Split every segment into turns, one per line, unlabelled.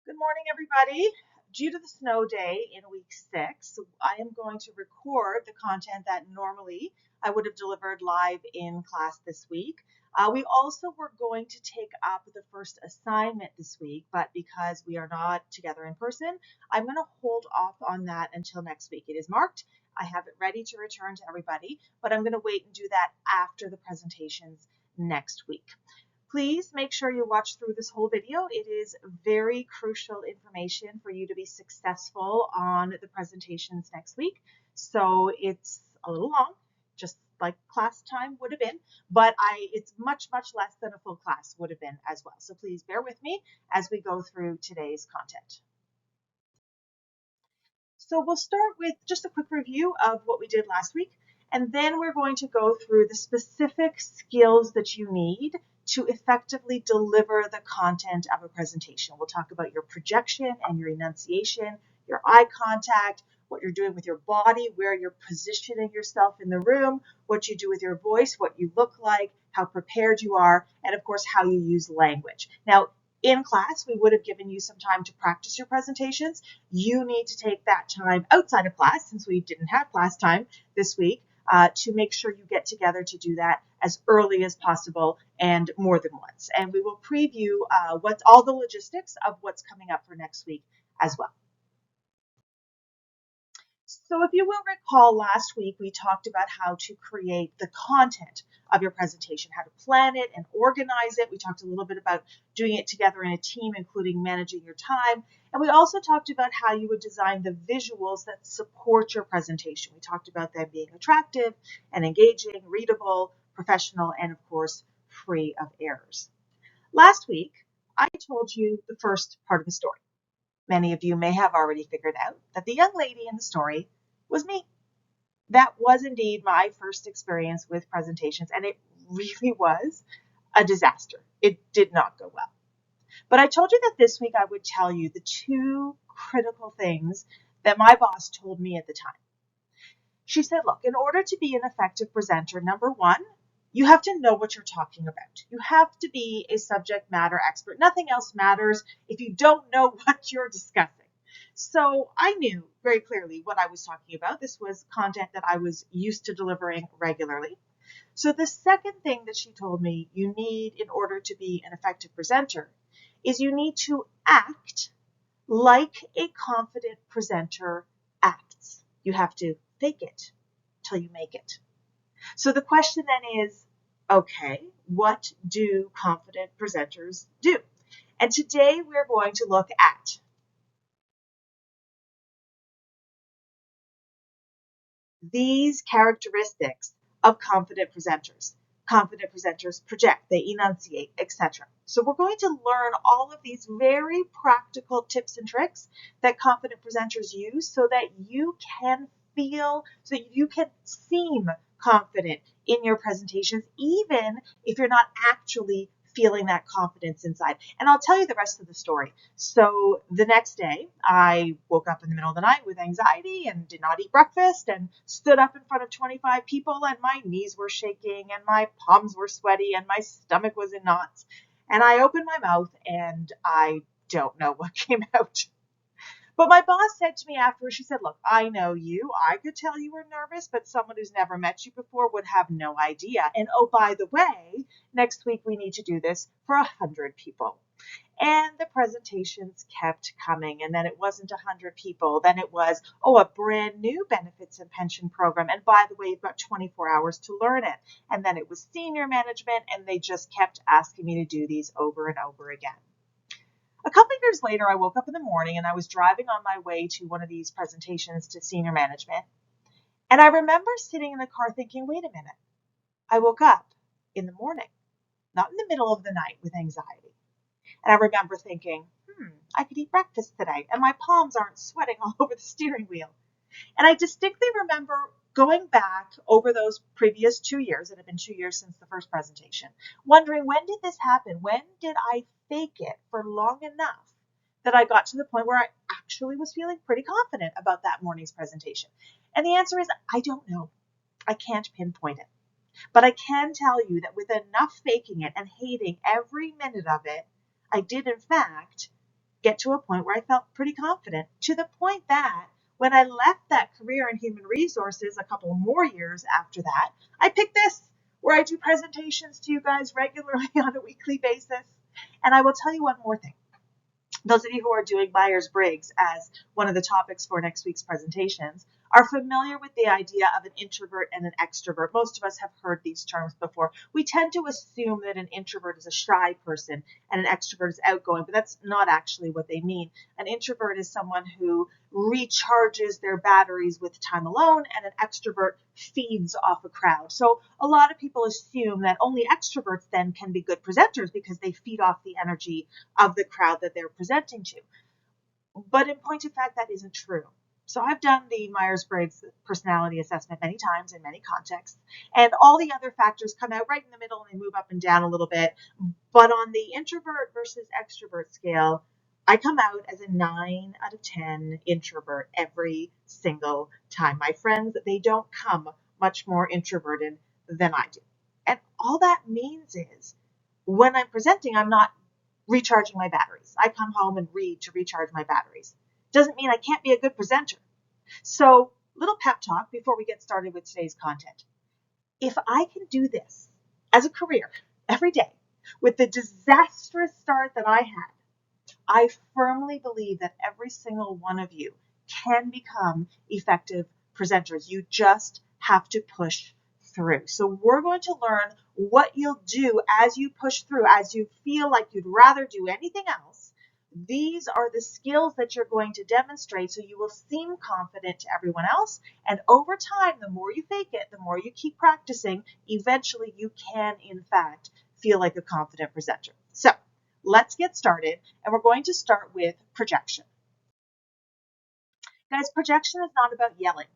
Good morning, everybody. Due to the snow day in week 6, I am going to record the content that normally I would have delivered live in class this week. We also were going to take up the first assignment this week, but because we are not together in person, I'm going to hold off on that until next week. It is marked. I have it ready to return to everybody, but I'm going to wait and do that after the presentations next week. Please make sure you watch through this whole video. It is very crucial information for you to be successful on the presentations next week. So it's a little long, just like class time would have been, but it's much less than a full class would have been as well. So please bear with me as we go through today's content. So we'll start with just a quick review of what we did last week, and then we're going to go through the specific skills that you need to effectively deliver the content of a presentation. We'll talk about your projection and your enunciation, your eye contact, what you're doing with your body, where you're positioning yourself in the room, what you do with your voice, what you look like, how prepared you are, and of course, how you use language. Now, in class, we would have given you some time to practice your presentations. You need to take that time outside of class, since we didn't have class time this week, to make sure you get together to do that as early as possible and more than once. And we will preview what's all the logistics of what's coming up for next week as well. So if you will recall, last week we talked about how to create the content of your presentation, how to plan it and organize it. We talked a little bit about doing it together in a team, including managing your time. And we also talked about how you would design the visuals that support your presentation. We talked about them being attractive and engaging, readable, professional, and of course, free of errors. Last week, I told you the first part of the story. Many of you may have already figured out that the young lady in the story was me. That was indeed my first experience with presentations, and it really was a disaster. It did not go well. But I told you that this week I would tell you the two critical things that my boss told me at the time. She said, look, in order to be an effective presenter, number one, you have to know what you're talking about. You have to be a subject matter expert. Nothing else matters if you don't know what you're discussing. So I knew very clearly what I was talking about. This was content that I was used to delivering regularly. So the second thing that she told me you need in order to be an effective presenter is you need to act like a confident presenter acts. You have to fake it till you make it. So the question then is, okay, what do confident presenters do? And today we're going to look at these characteristics of confident presenters. Confident presenters project, they enunciate, etc. So we're going to learn all of these very practical tips and tricks that confident presenters use so that you can feel, so you can seem confident in your presentations, even if you're not actually feeling that confidence inside. And I'll tell you the rest of the story. So the next day, I woke up in the middle of the night with anxiety and did not eat breakfast and stood up in front of 25 people, and my knees were shaking and my palms were sweaty and my stomach was in knots. And I opened my mouth and I don't know what came out. But my boss said to me afterwards, she said, look, I know you. I could tell you were nervous, but someone who's never met you before would have no idea. And oh, by the way, next week we need to do this for 100 people. And the presentations kept coming. And then it wasn't 100 people. Then it was, a brand new benefits and pension program. And by the way, you've got 24 hours to learn it. And then it was senior management. And they just kept asking me to do these over and over again. A couple of years later, I woke up in the morning and I was driving on my way to one of these presentations to senior management. And I remember sitting in the car thinking, wait a minute, I woke up in the morning, not in the middle of the night with anxiety. And I remember thinking, I could eat breakfast today and my palms aren't sweating all over the steering wheel. And I distinctly remember going back over those previous 2 years, it had been 2 years since the first presentation, wondering, when did this happen? When did I fake it for long enough that I got to the point where I actually was feeling pretty confident about that morning's presentation? And the answer is, I don't know. I can't pinpoint it. But I can tell you that with enough faking it and hating every minute of it, I did in fact get to a point where I felt pretty confident, to the point that when I left that career in human resources a couple more years after that, I picked this, where I do presentations to you guys regularly on a weekly basis. And I will tell you one more thing. Those of you who are doing Myers-Briggs as one of the topics for next week's presentations are familiar with the idea of an introvert and an extrovert. Most of us have heard these terms before. We tend to assume that an introvert is a shy person and an extrovert is outgoing, but that's not actually what they mean. An introvert is someone who recharges their batteries with time alone, and an extrovert feeds off a crowd. So a lot of people assume that only extroverts then can be good presenters because they feed off the energy of the crowd that they're presenting to. But in point of fact, that isn't true. So I've done the Myers-Briggs personality assessment many times in many contexts, and all the other factors come out right in the middle and they move up and down a little bit. But on the introvert versus extrovert scale, I come out as a 9 out of 10 introvert every single time. My friends, they don't come much more introverted than I do. And all that means is when I'm presenting, I'm not recharging my batteries. I come home and read to recharge my batteries. Doesn't mean I can't be a good presenter. So, little pep talk before we get started with today's content. If I can do this as a career every day with the disastrous start that I had, I firmly believe that every single one of you can become effective presenters. You just have to push through. So we're going to learn what you'll do as you push through, as you feel like you'd rather do anything else. These are the skills that you're going to demonstrate so you will seem confident to everyone else. And over time, the more you fake it, the more you keep practicing, eventually you can, in fact, feel like a confident presenter. So let's get started. And we're going to start with projection. Guys, projection is not about yelling.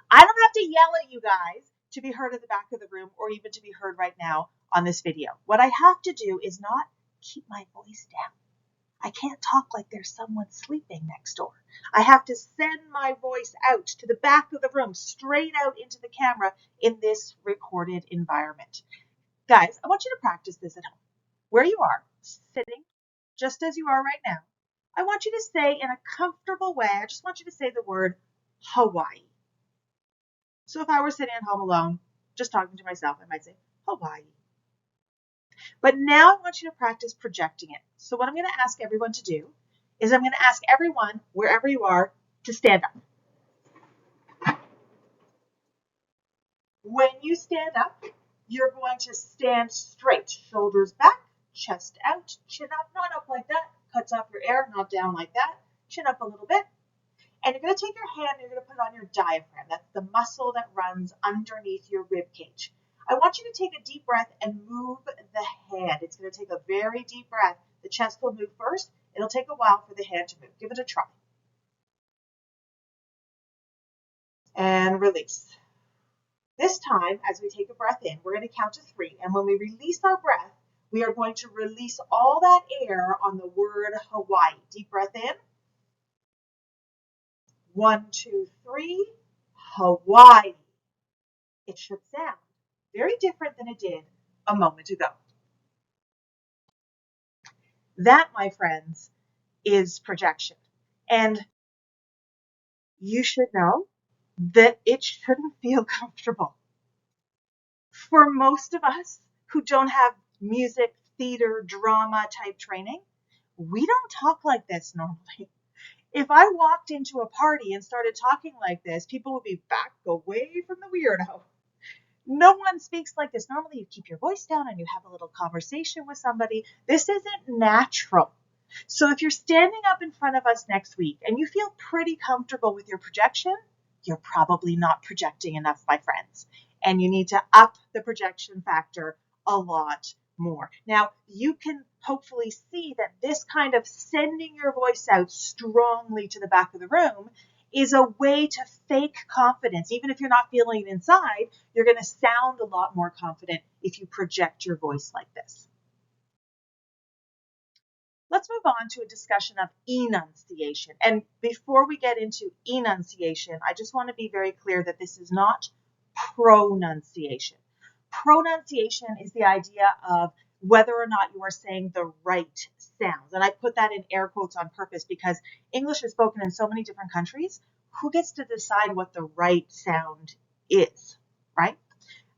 I don't have to yell at you guys to be heard at the back of the room or even to be heard right now on this video. What I have to do is not keep my voice down. I can't talk like there's someone sleeping next door. I have to send my voice out to the back of the room, straight out into the camera in this recorded environment. Guys, I want you to practice this at home. Where you are, sitting just as you are right now, I want you to say in a comfortable way, I just want you to say the word Hawaii. So if I were sitting at home alone, just talking to myself, I might say Hawaii. But now I want you to practice projecting it. So what I'm going to ask everyone to do is I'm going to ask everyone, wherever you are, to stand up. When you stand up, you're going to stand straight, shoulders back, chest out, chin up, not up like that, cuts off your air, not down like that, chin up a little bit. And you're going to take your hand and you're going to put it on your diaphragm. That's the muscle that runs underneath your rib cage. I want you to take a deep breath and move the hand. It's going to take a very deep breath. The chest will move first. It'll take a while for the hand to move. Give it a try. And release. This time, as we take a breath in, we're going to count to 3. And when we release our breath, we are going to release all that air on the word Hawaii. Deep breath in. 1, 2, 3, Hawaii. It should sound very different than it did a moment ago. That, my friends, is projection. And you should know that it shouldn't feel comfortable. For most of us who don't have music, theater, drama type training, we don't talk like this normally. If I walked into a party and started talking like this, people would be back away from the weirdo. No one speaks like this. Normally you keep your voice down and you have a little conversation with somebody. This isn't natural. So if you're standing up in front of us next week and you feel pretty comfortable with your projection, you're probably not projecting enough, my friends. And you need to up the projection factor a lot more. Now, you can hopefully see that this kind of sending your voice out strongly to the back of the room is a way to fake confidence. Even if you're not feeling it inside, you're going to sound a lot more confident if you project your voice like this. Let's move on to a discussion of enunciation. And before we get into enunciation, I just want to be very clear that this is not pronunciation. Pronunciation is the idea of whether or not you are saying the right sounds. And I put that in air quotes on purpose because English is spoken in so many different countries. Who gets to decide what the right sound is, right?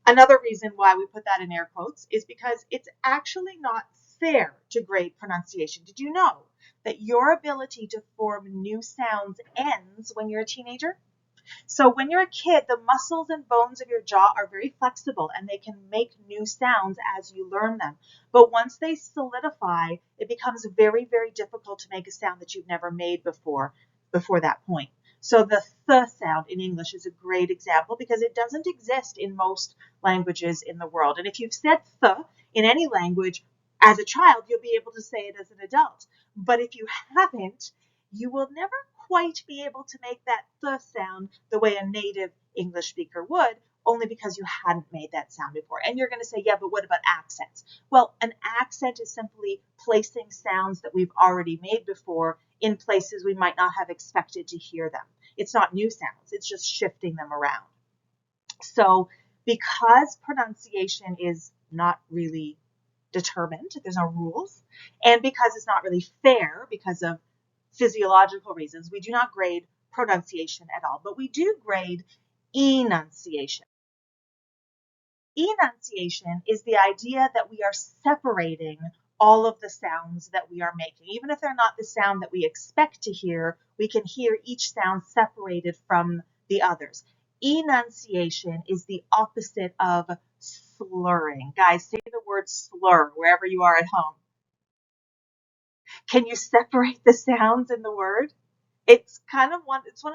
Another reason why we put that in air quotes is because it's actually not fair to grade pronunciation. Did you know that your ability to form new sounds ends when you're a teenager? So when you're a kid, the muscles and bones of your jaw are very flexible and they can make new sounds as you learn them. But once they solidify, it becomes very, very difficult to make a sound that you've never made before that point. So the th sound in English is a great example because it doesn't exist in most languages in the world. And if you've said th in any language as a child, you'll be able to say it as an adult. But if you haven't, you will never quite be able to make that th sound the way a native English speaker would, only because you hadn't made that sound before. And you're going to say, yeah, but what about accents? Well, an accent is simply placing sounds that we've already made before in places we might not have expected to hear them. It's not new sounds, it's just shifting them around. So because pronunciation is not really determined, there's no rules, and because it's not really fair because of physiological reasons, we do not grade pronunciation at all, but we do grade enunciation. Enunciation is the idea that we are separating all of the sounds that we are making. Even if they're not the sound that we expect to hear, we can hear each sound separated from the others. Enunciation is the opposite of slurring. Guys, say the word slur wherever you are at home. Can you separate the sounds in the word? It's one of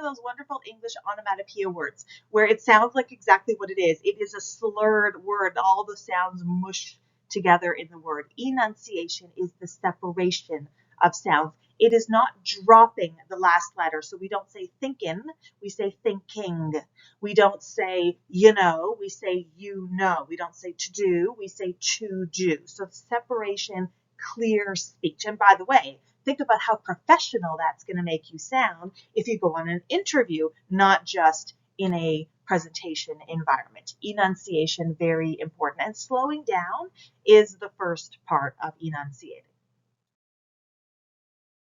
those wonderful English onomatopoeia words where it sounds like exactly what it is. It is a slurred word. All the sounds mush together in the word. Enunciation is the separation of sounds. It is not dropping the last letter. So we don't say thinkin', we say thinking. We don't say you know, we say you know. We don't say to do, we say to do. So separation, clear speech. And by the way, think about how professional that's going to make you sound if you go on an interview, not just in a presentation environment. Enunciation, very important. And slowing down is the first part of enunciating.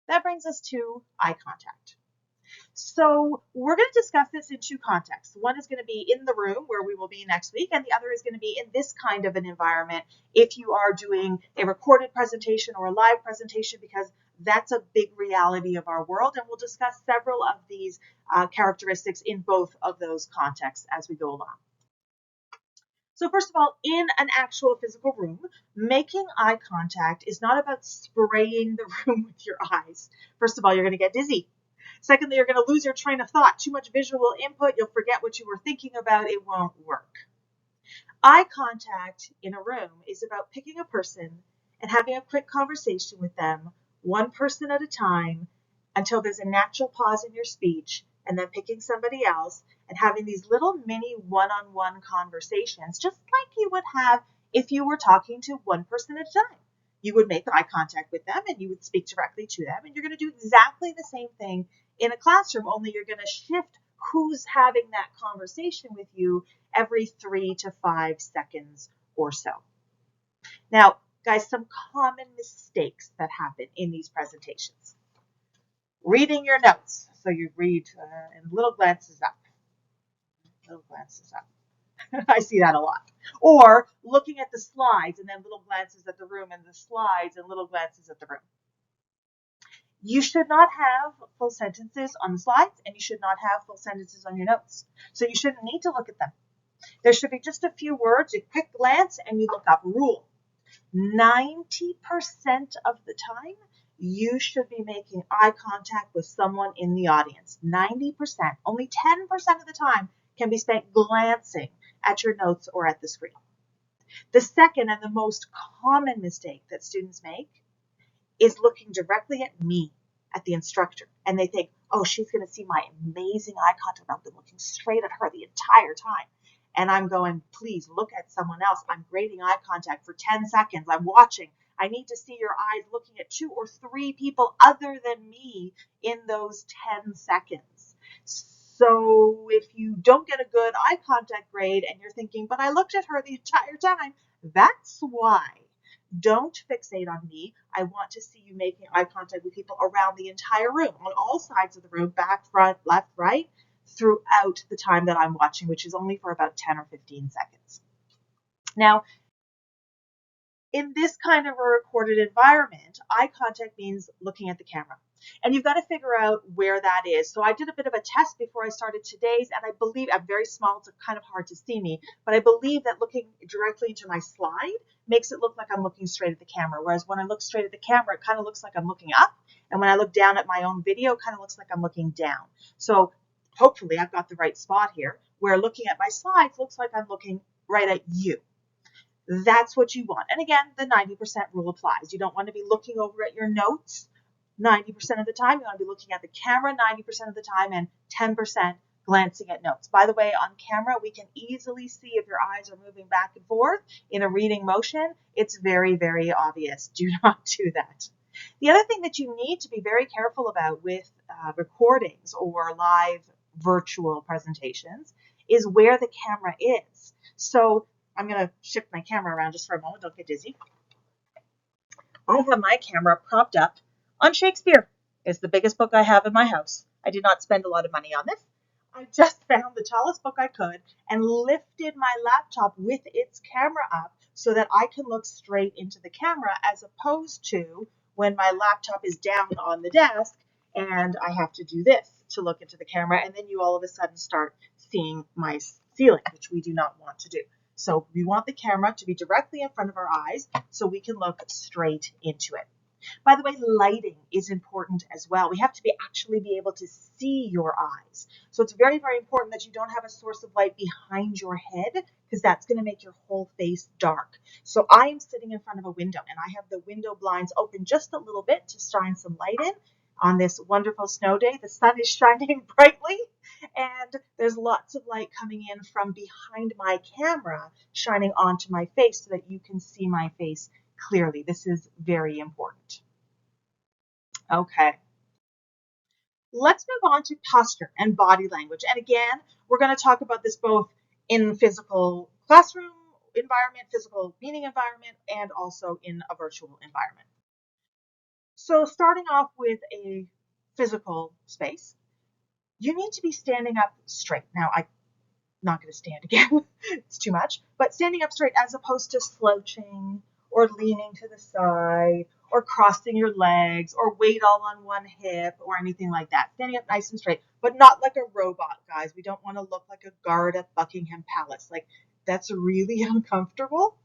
That brings us to eye contact. So we're going to discuss this in two contexts. One is going to be in the room where we will be next week, and the other is going to be in this kind of an environment if you are doing a recorded presentation or a live presentation, because that's a big reality of our world, and we'll discuss several of these characteristics in both of those contexts as we go along. So first of all, in an actual physical room, making eye contact is not about spraying the room with your eyes. First of all, you're going to get dizzy. Secondly, you're going to lose your train of thought. Too much visual input, you'll forget what you were thinking about. It won't work. Eye contact in a room is about picking a person and having a quick conversation with them, one person at a time, until there's a natural pause in your speech, and then picking somebody else and having these little mini one-on-one conversations, just like you would have if you were talking to one person at a time. You would make eye contact with them and you would speak directly to them, and you're going to do exactly the same thing in a classroom, only you're going to shift who's having that conversation with you every 3 to 5 seconds or so. Now, guys, some common mistakes that happen in these presentations. Reading your notes. So you read and little glances up. Little glances up. I see that a lot. Or looking at the slides and then little glances at the room and the slides and little glances at the room. You should not have full sentences on the slides, and you should not have full sentences on your notes. So you shouldn't need to look at them. There should be just a few words, a quick glance, and you look up. Rule: 90% of the time, you should be making eye contact with someone in the audience. 90%. Only 10% of the time can be spent glancing at your notes or at the screen. The second and the most common mistake that students make is looking directly at me, at the instructor, and they think, oh, she's going to see my amazing eye contact. I've been looking straight at her the entire time. And I'm going, please look at someone else. I'm grading eye contact for 10 seconds. I'm watching. I need to see your eyes looking at 2 or 3 people other than me in those 10 seconds. So if you don't get a good eye contact grade and you're thinking, but I looked at her the entire time, that's why. Don't fixate on me. I want to see you making eye contact with people around the entire room, on all sides of the room, back, front, left, right, throughout the time that I'm watching, which is only for about 10 or 15 seconds. Now, in this kind of a recorded environment, eye contact means looking at the camera. And you've got to figure out where that is. So I did a bit of a test before I started today's, and I believe, I'm very small, it's kind of hard to see me, but I believe that looking directly into my slide makes it look like I'm looking straight at the camera. Whereas when I look straight at the camera, it kind of looks like I'm looking up. And when I look down at my own video, it kind of looks like I'm looking down. So hopefully I've got the right spot here, where looking at my slides looks like I'm looking right at you. That's what you want. And again, the 90% rule applies. You don't want to be looking over at your notes 90% of the time. You want to be looking at the camera 90% of the time and 10% glancing at notes. By the way, on camera, we can easily see if your eyes are moving back and forth in a reading motion. It's very, very obvious. Do not do that. The other thing that you need to be very careful about with recordings or live virtual presentations is where the camera is. So I'm going to shift my camera around just for a moment. Don't get dizzy. I have my camera propped up on Shakespeare. It's the biggest book I have in my house. I did not spend a lot of money on this. I just found the tallest book I could and lifted my laptop with its camera up so that I can look straight into the camera, as opposed to when my laptop is down on the desk and I have to do this to look into the camera, and then you all of a sudden start seeing my ceiling, which we do not want to do. So we want the camera to be directly in front of our eyes so we can look straight into it. By the way, lighting is important as well. We have to actually be able to see your eyes. So it's very, very important that you don't have a source of light behind your head, because that's going to make your whole face dark. So I am sitting in front of a window, and I have the window blinds open just a little bit to shine some light in. On this wonderful snow day, the sun is shining brightly, and there's lots of light coming in from behind my camera, shining onto my face so that you can see my face clearly. This is very important. Okay. Let's move on to posture and body language. And again, we're going to talk about this both in physical classroom environment, physical meeting environment, and also in a virtual environment. So starting off with a physical space, you need to be standing up straight. Now, I'm not going to stand again. It's too much. But standing up straight as opposed to slouching or leaning to the side or crossing your legs or weight all on one hip or anything like that. Standing up nice and straight, but not like a robot, guys. We don't want to look like a guard at Buckingham Palace. Like, that's really uncomfortable.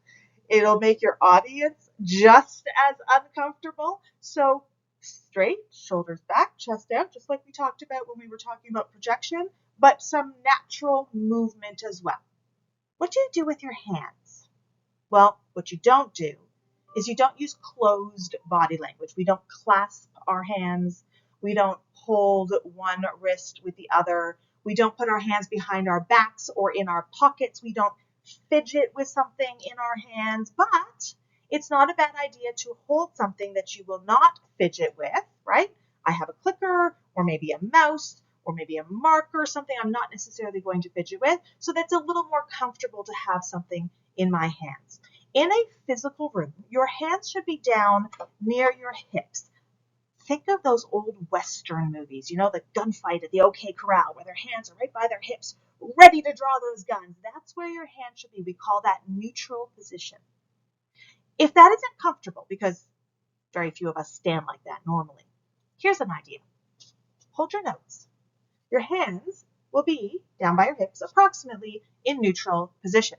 It'll make your audience just as uncomfortable. So straight, shoulders back, chest out, just like we talked about when we were talking about projection, but some natural movement as well. What do you do with your hands? Well, what you don't do is you don't use closed body language. We don't clasp our hands. We don't hold one wrist with the other. We don't put our hands behind our backs or in our pockets. We don't fidget with something in our hands, but it's not a bad idea to hold something that you will not fidget with, right? I have a clicker or maybe a mouse or maybe a marker, something I'm not necessarily going to fidget with, so that's a little more comfortable to have something in my hands. In a physical room, your hands should be down near your hips. Think of those old Western movies, you know, the gunfight at the OK Corral, where their hands are right by their hips, ready to draw those guns. That's where your hand should be. We call that neutral position. If that isn't comfortable, because very few of us stand like that normally, here's an idea. Hold your notes. Your hands will be down by your hips, approximately in neutral position.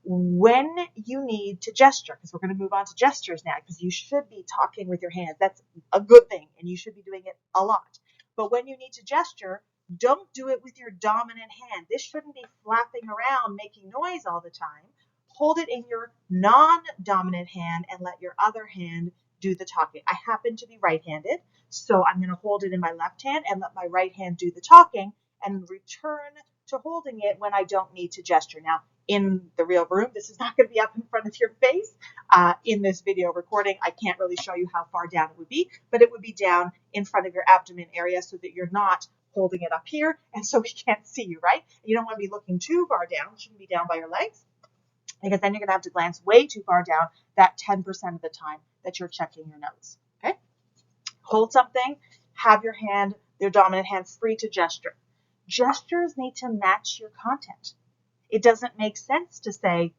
When you need to gesture, because we're going to move on to gestures now, because you should be talking with your hands. That's a good thing, and you should be doing it a lot. But when you need to gesture, don't do it with your dominant hand. This shouldn't be flapping around, making noise all the time. Hold it in your non-dominant hand and let your other hand do the talking. I happen to be right-handed, so I'm going to hold it in my left hand and let my right hand do the talking and return to holding it when I don't need to gesture. Now, in the real room, this is not going to be up in front of your face. In this video recording, I can't really show you how far down it would be, but it would be down in front of your abdomen area so that you're not holding it up here, and so we can't see you, right? You don't want to be looking too far down. It shouldn't be down by your legs. because then you're going to have to glance way too far down that 10% of the time that you're checking your notes. Okay? Hold something, have your dominant hand free to gesture. Gestures need to match your content. It doesn't make sense to say,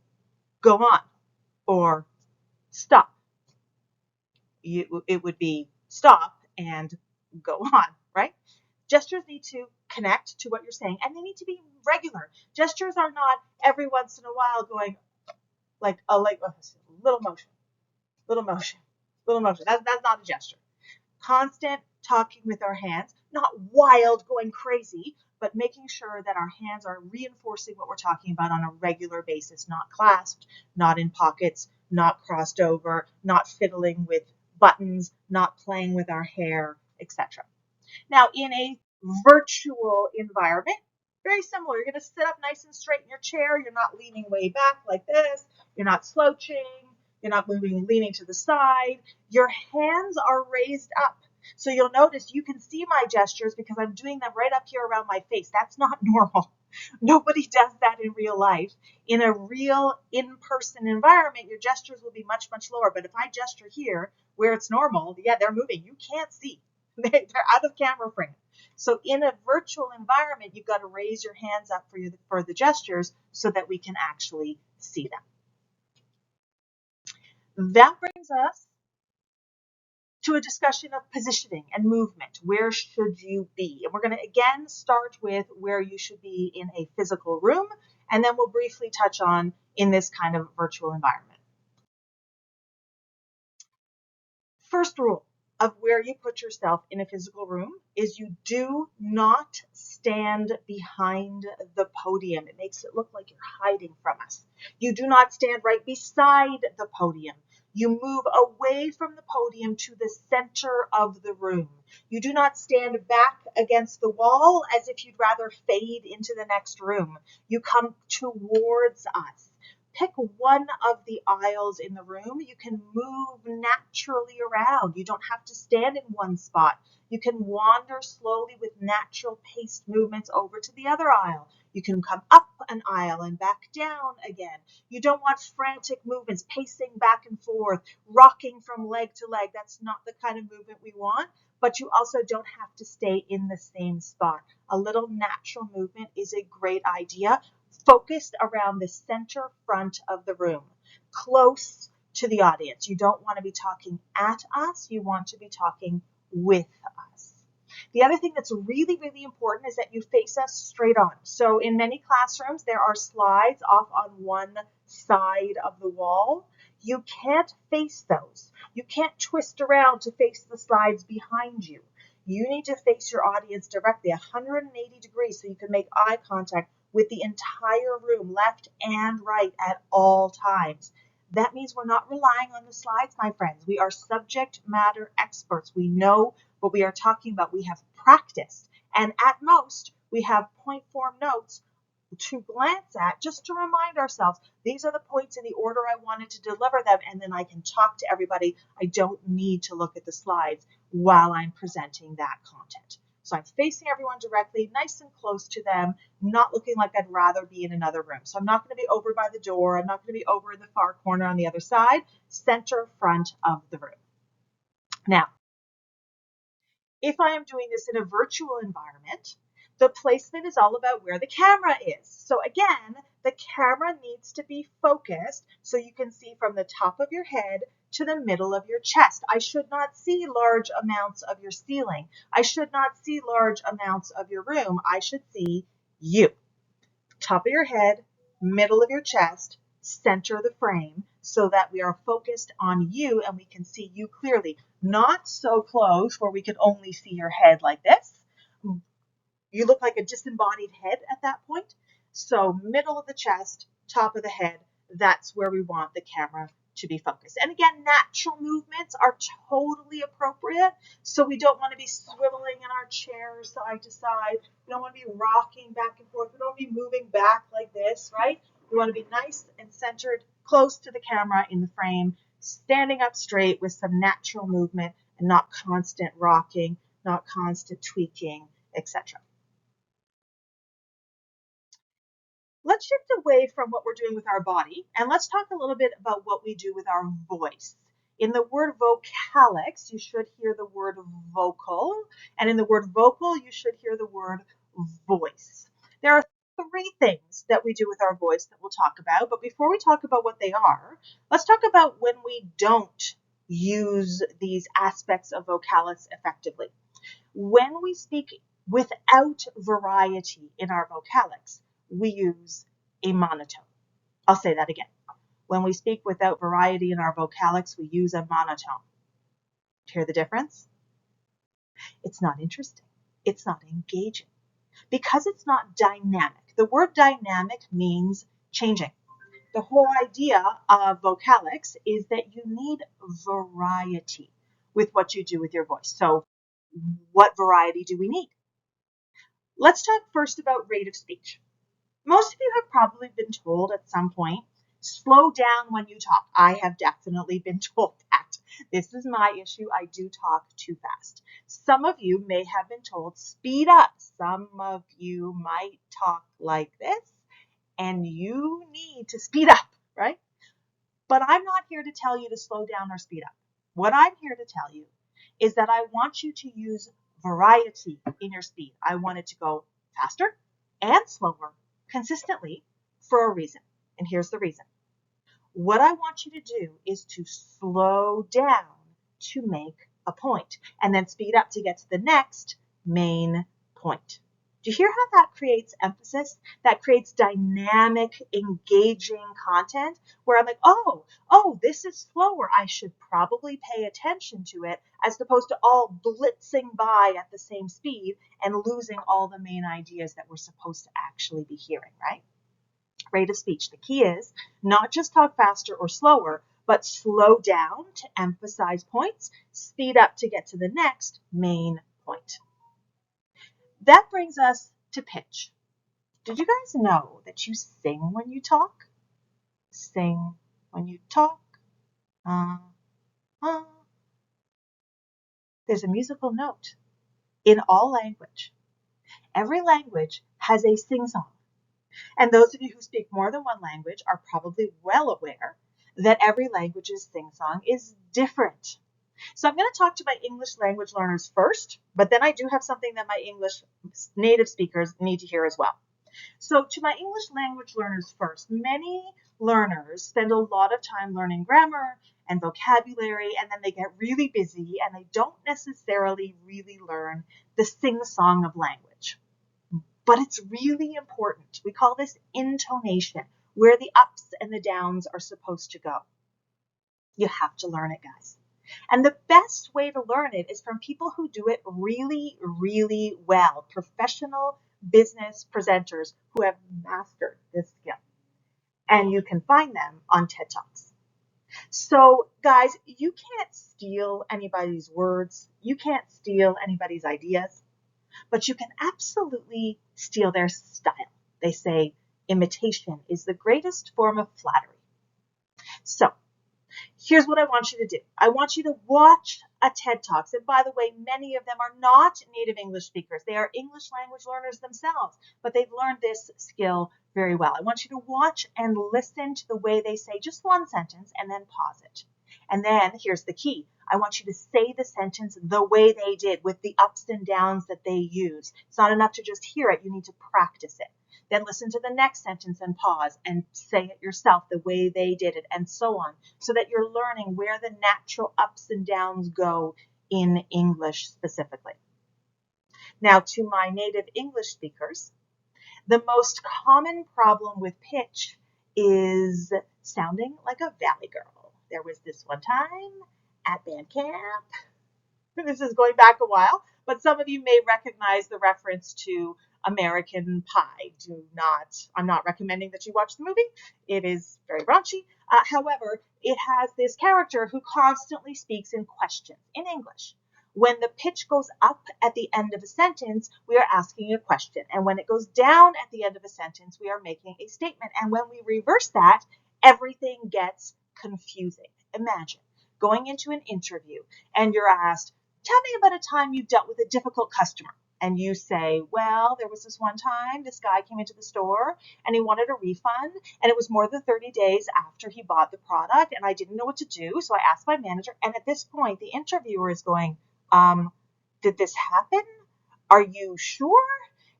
go on, or stop. It would be stop and go on, right? Gestures need to connect to what you're saying, and they need to be regular. Gestures are not every once in a while going like a little motion, little motion, little motion. That's not a gesture. Constant talking with our hands, not wild, going crazy, but making sure that our hands are reinforcing what we're talking about on a regular basis, not clasped, not in pockets, not crossed over, not fiddling with buttons, not playing with our hair, etc. Now, in a virtual environment, very similar. You're going to sit up nice and straight in your chair. You're not leaning way back like this. You're not slouching. You're not leaning to the side. Your hands are raised up. So you'll notice you can see my gestures because I'm doing them right up here around my face. That's not normal. Nobody does that in real life. In a real in-person environment, your gestures will be much, much lower. But if I gesture here where it's normal, yeah, they're moving. You can't see. They're out of camera frame. So in a virtual environment, you've got to raise your hands up for the gestures so that we can actually see them. That brings us to a discussion of positioning and movement. Where should you be? And we're going to again start with where you should be in a physical room, and then we'll briefly touch on in this kind of virtual environment. First rule of where you put yourself in a physical room is you do not stand behind the podium. It makes it look like you're hiding from us. You do not stand right beside the podium. You move away from the podium to the center of the room. You do not stand back against the wall as if you'd rather fade into the next room. You come towards us. Pick one of the aisles in the room. You can move naturally around. You don't have to stand in one spot. You can wander slowly with natural paced movements over to the other aisle. You can come up an aisle and back down again. You don't want frantic movements, pacing back and forth, rocking from leg to leg. That's not the kind of movement we want, but you also don't have to stay in the same spot. A little natural movement is a great idea, focused around the center front of the room, close to the audience. You don't want to be talking at us. You want to be talking with us. The other thing that's really, really important is that you face us straight on. So in many classrooms, there are slides off on one side of the wall. You can't face those. You can't twist around to face the slides behind you. You need to face your audience directly 180 degrees so you can make eye contact with the entire room, left and right, at all times. That means we're not relying on the slides, my friends. We are subject matter experts. We know what we are talking about. We have practiced. And at most, we have point form notes to glance at just to remind ourselves, these are the points in the order I wanted to deliver them, and then I can talk to everybody. I don't need to look at the slides while I'm presenting that content. So I'm facing everyone directly, nice and close to them, not looking like I'd rather be in another room. So I'm not going to be over by the door. I'm not going to be over in the far corner on the other side, center front of the room. Now, if I am doing this in a virtual environment, the placement is all about where the camera is. So again, the camera needs to be focused so you can see from the top of your head to the middle of your chest. I should not see large amounts of your ceiling. I should not see large amounts of your room. I should see you. Top of your head, middle of your chest, center the frame so that we are focused on you and we can see you clearly. Not so close where we can only see your head like this. You look like a disembodied head at that point. So middle of the chest, top of the head, that's where we want the camera to be focused. And again, natural movements are totally appropriate. So we don't want to be swiveling in our chair side to side. We don't want to be rocking back and forth. We don't want to be moving back like this, right? We want to be nice and centered, close to the camera in the frame, standing up straight with some natural movement and not constant rocking, not constant tweaking, etc. Let's shift away from what we're doing with our body, and let's talk a little bit about what we do with our voice. In the word vocalics, you should hear the word vocal, and in the word vocal, you should hear the word voice. There are three things that we do with our voice that we'll talk about, but before we talk about what they are, let's talk about when we don't use these aspects of vocalis effectively. When we speak without variety in our vocalics, we use a monotone. I'll say that again. When we speak without variety in our vocalics, we use a monotone. Hear the difference? It's not interesting. It's not engaging. Because it's not dynamic. The word dynamic means changing. The whole idea of vocalics is that you need variety with what you do with your voice. So what variety do we need? Let's talk first about rate of speech. Most of you have probably been told at some point, slow down when you talk. I have definitely been told that. This is my issue. I do talk too fast. Some of you may have been told, speed up. Some of you might talk like this, and you need to speed up, right? But I'm not here to tell you to slow down or speed up. What I'm here to tell you is that I want you to use variety in your speed. I want it to go faster and slower consistently for a reason. And here's the reason. What I want you to do is to slow down to make a point and then speed up to get to the next main point. Do you hear how that creates emphasis? That creates dynamic, engaging content where I'm like, oh, this is slower. I should probably pay attention to it, as opposed to all blitzing by at the same speed and losing all the main ideas that we're supposed to actually be hearing, right? Rate of speech. The key is not just talk faster or slower, but slow down to emphasize points, speed up to get to the next main point. That brings us to pitch. Did you guys know that you sing when you talk? Sing when you talk. There's a musical note in all language. Every language has a sing-song. And those of you who speak more than one language are probably well aware that every language's sing-song is different. So I'm going to talk to my English language learners first, but then I do have something that my English native speakers need to hear as well. So to my English language learners first, many learners spend a lot of time learning grammar and vocabulary, and then they get really busy and they don't necessarily really learn the sing-song of language. But it's really important. We call this intonation, where the ups and the downs are supposed to go. You have to learn it, guys. And the best way to learn it is from people who do it really, really well. Professional business presenters who have mastered this skill. And you can find them on TED Talks. So, guys, you can't steal anybody's words. You can't steal anybody's ideas. But you can absolutely steal their style. They say imitation is the greatest form of flattery. So, here's what I want you to do. I want you to watch a TED Talks. And by the way, many of them are not native English speakers. They are English language learners themselves, but they've learned this skill very well. I want you to watch and listen to the way they say just one sentence and then pause it. And then here's the key. I want you to say the sentence the way they did, with the ups and downs that they use. It's not enough to just hear it. You need to practice it. Then listen to the next sentence and pause and say it yourself the way they did it, and so on, so that you're learning where the natural ups and downs go in English specifically. Now, to my native English speakers, the most common problem with pitch is sounding like a valley girl. There was this one time at band camp. This is going back a while, but some of you may recognize the reference to American Pie. I'm not recommending that you watch the movie. It is very raunchy. However, it has this character who constantly speaks in questions in English. When the pitch goes up at the end of a sentence, we are asking a question. And when it goes down at the end of a sentence, we are making a statement. And when we reverse that, everything gets confusing. Imagine going into an interview and you're asked, tell me about a time you've dealt with a difficult customer. and you say, well, there was this one time this guy came into the store and he wanted a refund, and it was more than 30 days after he bought the product, and I didn't know what to do, so I asked my manager. And at this point, the interviewer is going, did this happen? Are you sure?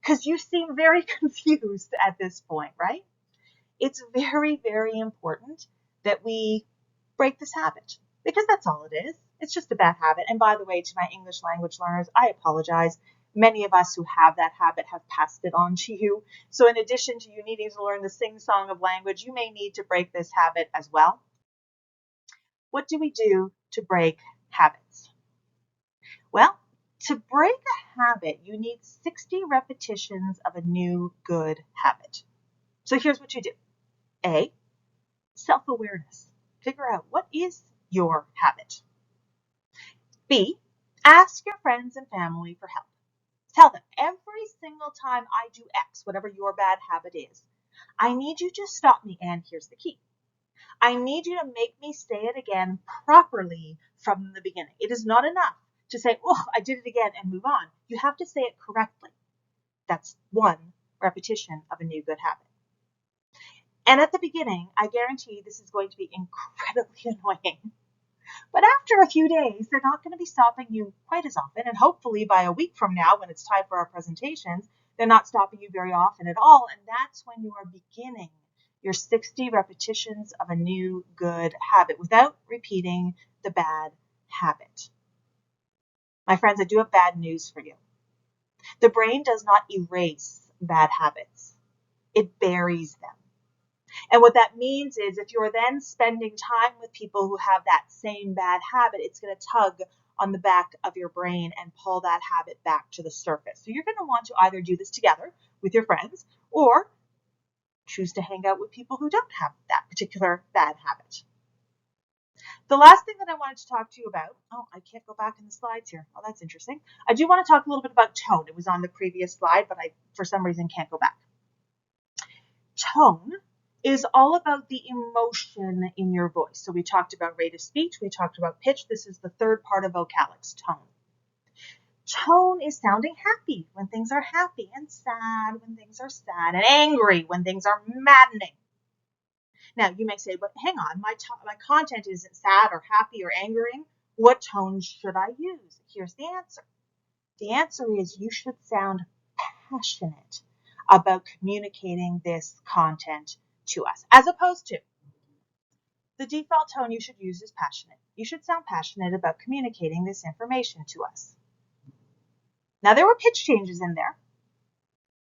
Because you seem very confused at this point, right? It's very, very important that we break this habit, because that's all it is. It's just a bad habit. And by the way, to my English language learners, I apologize. Many of us who have that habit have passed it on to you. So in addition to you needing to learn the sing-song of language, you may need to break this habit as well. What do we do to break habits? Well, to break a habit, you need 60 repetitions of a new good habit. So here's what you do. A, self-awareness. Figure out what is your habit. B, ask your friends and family for help. Tell them, every single time I do X, whatever your bad habit is, I need you to stop me, and here's the key. I need you to make me say it again properly from the beginning. It is not enough to say, oh, I did it again, and move on. You have to say it correctly. That's one repetition of a new good habit. And at the beginning, I guarantee this is going to be incredibly annoying. But after a few days, they're not going to be stopping you quite as often. And hopefully by a week from now, when it's time for our presentations, they're not stopping you very often at all. And that's when you are beginning your 60 repetitions of a new good habit without repeating the bad habit. My friends, I do have bad news for you. The brain does not erase bad habits. It buries them. And what that means is if you're then spending time with people who have that same bad habit, it's going to tug on the back of your brain and pull that habit back to the surface. So you're going to want to either do this together with your friends or choose to hang out with people who don't have that particular bad habit. The last thing that I wanted to talk to you about, oh, I can't go back in the slides here. Oh, that's interesting. I do want to talk a little bit about tone. It was on the previous slide, but I, for some reason, can't go back. Tone is all about the emotion in your voice. So we talked about rate of speech, we talked about pitch. This is the third part of vocalics, tone. Tone is sounding happy when things are happy, and sad when things are sad, and angry when things are maddening. Now you may say, but hang on, my content isn't sad or happy or angering. What tone should I use? Here's the answer. The answer is you should sound passionate about communicating this content to us, as opposed to the default tone you should use is passionate. You should sound passionate about communicating this information to us. Now, there were pitch changes in there,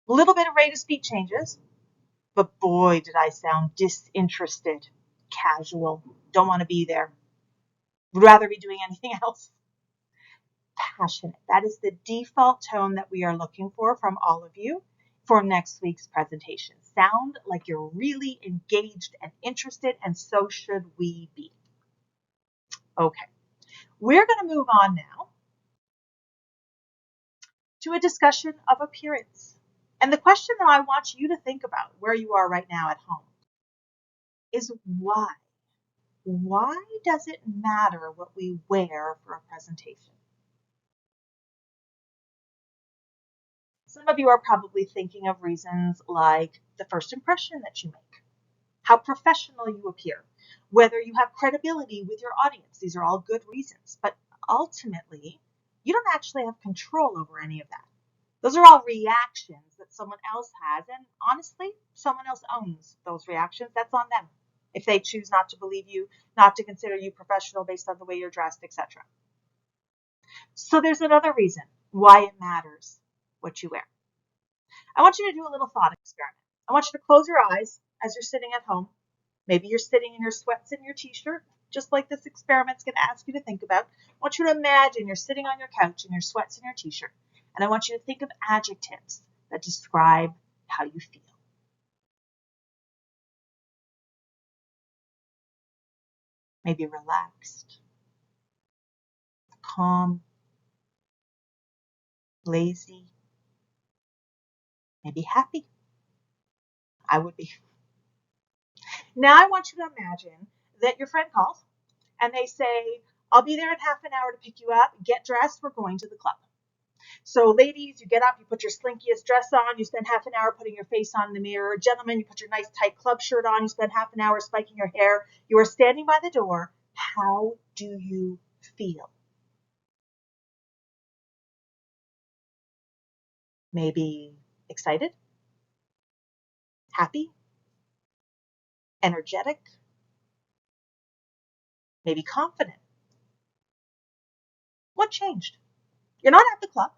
a little bit of rate of speech changes, but boy, did I sound disinterested, casual, don't want to be there, would rather be doing anything else. Passionate. That is the default tone that we are looking for from all of you for next week's presentation. Sound like you're really engaged and interested, and so should we be. Okay, we're going to move on now to a discussion of appearance. And the question that I want you to think about where you are right now at home is why? Why does it matter what we wear for a presentation? Some of you are probably thinking of reasons like the first impression that you make, how professional you appear, whether you have credibility with your audience. These are all good reasons, but ultimately, you don't actually have control over any of that. Those are all reactions that someone else has, and honestly, someone else owns those reactions. That's on them. If they choose not to believe you, not to consider you professional based on the way you're dressed, etc. So there's another reason why it matters what you wear. I want you to do a little thought experiment. I want you to close your eyes as you're sitting at home. Maybe you're sitting in your sweats and your t-shirt, just like this experiment's going to ask you to think about. I want you to imagine you're sitting on your couch in your sweats and your t-shirt. And I want you to think of adjectives that describe how you feel. Maybe relaxed, calm, lazy, maybe happy. I would be. Now I want you to imagine that your friend calls and they say, I'll be there in half an hour to pick you up. Get dressed. We're going to the club. So ladies, you get up, you put your slinkiest dress on, you spend half an hour putting your face on in the mirror. Gentlemen, you put your nice tight club shirt on, you spend half an hour spiking your hair. You are standing by the door. How do you feel? Maybe excited, happy, energetic, maybe confident. What changed? You're not at the club.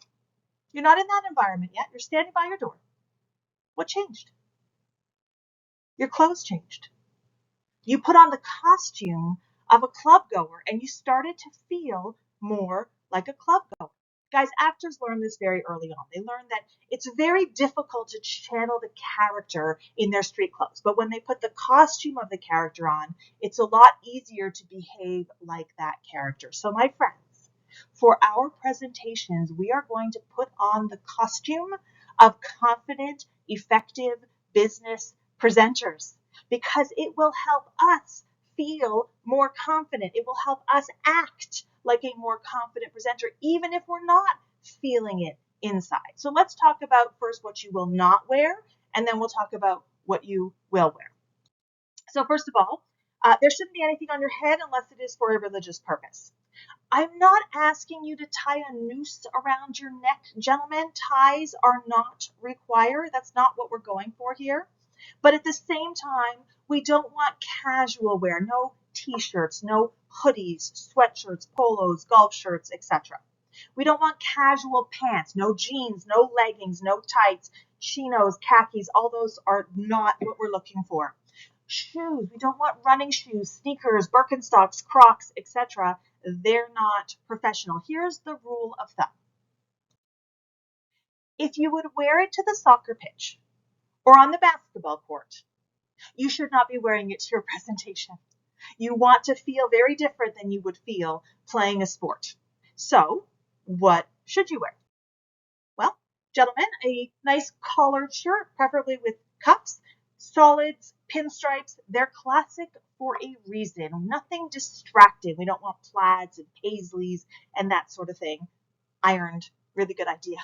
You're not in that environment yet. You're standing by your door. What changed? Your clothes changed. You put on the costume of a club goer and you started to feel more like a club goer. Guys, actors learn this very early on. They learn that it's very difficult to channel the character in their street clothes. But when they put the costume of the character on, it's a lot easier to behave like that character. So my friends, for our presentations, we are going to put on the costume of confident, effective business presenters because it will help us feel more confident. It will help us act like a more confident presenter, even if we're not feeling it inside. So let's talk about first what you will not wear, and then we'll talk about what you will wear. So first of all, there shouldn't be anything on your head unless it is for a religious purpose. I'm not asking you to tie a noose around your neck. Gentlemen, ties are not required. That's not what we're going for here. But at the same time, we don't want casual wear, no t-shirts, no hoodies, sweatshirts, polos, golf shirts, etc. We don't want casual pants, no jeans, no leggings, no tights, chinos, khakis. All those are not what we're looking for. Shoes, we don't want running shoes, sneakers, Birkenstocks, Crocs, etc. They're not professional. Here's the rule of thumb. If you would wear it to the soccer pitch or on the basketball court, you should not be wearing it to your presentation. You want to feel very different than you would feel playing a sport. So, what should you wear? Well, gentlemen, a nice collared shirt, preferably with cuffs, solids, pinstripes. They're classic for a reason. Nothing distracting. We don't want plaids and paisleys and that sort of thing. Ironed, really good idea.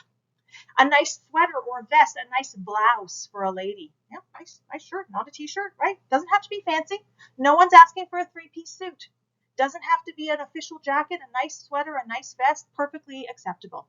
A nice sweater or vest, a nice blouse for a lady. Yeah, nice shirt, not a t-shirt, right? Doesn't have to be fancy. No one's asking for a three-piece suit. Doesn't have to be an official jacket, a nice sweater, a nice vest, perfectly acceptable.